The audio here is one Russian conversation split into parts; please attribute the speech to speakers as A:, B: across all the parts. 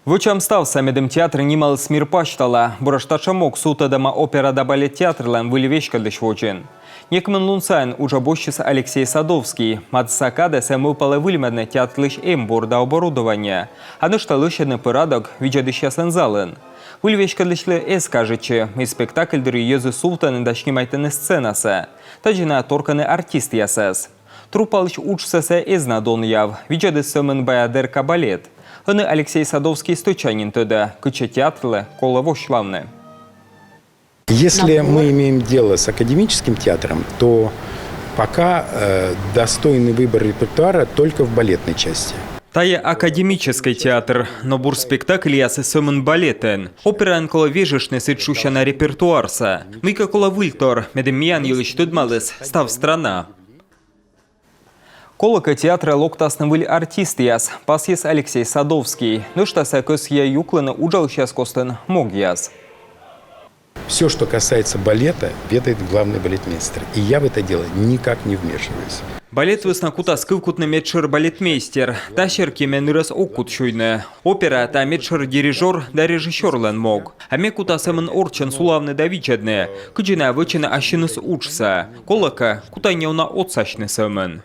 A: Вычам став самедем театр нимал смир паштала. Бураштачамок сутадама опера да балет театрлан вылевечка дышвочин. Некмен лунсайн уже бощис Алексей Садовский. Мадсакада сэмупала выльмедне театлыш эмбур да оборудования. Анышта лышедны пырадок виджадыща сензалын. Вылевечка дышлы эскажече. И спектакль дыры езы султаны дашнимайтыны сценасы. Таджина торканы артист ясэс. Трупалыш учсэсэ эзна дон яв. Виджады сэмэн баядер кабалет. Аны Алексей Садовский стойчанин тогда, кыча театры, колово шлавны.
B: Если мы имеем дело с академическим театром, то пока достойный выбор репертуара только в балетной части.
A: Тая академический театр, но бурспектакль ясы сёмын балетен. Операн коло вежешны сычуща на репертуарса. Мыка коло выльтор, медемьян елыч тудмалыс, став страна. Колока театра локтасны выль артист яс, пас ес Алексей Садовский. Ну что сакос я юклана уджал сейчас костен мог яс.
B: Все, что касается балета, ведает главный балетмейстер. И я в это дело никак не вмешиваюсь.
A: Балет выснакута скывкутны медшер балетмейстер. Тащер кеменырас окут шуйны. Опера та медшер дирижер да режиссерлен мог. А мекута сэмэн орчен сулавны да вичедны. Кыджина вычыны ащыныс учса. Колока кута неуна отсачны сэмэн.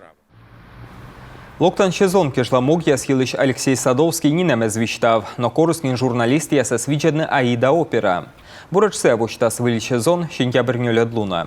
A: Локтан сезон кешла мог яс елыш Алексей Садовский не намезвиштав, но корыскин журналист ясас виджедны Аида опера. Бурачсе вочтас выль сезон, сентябрь луна.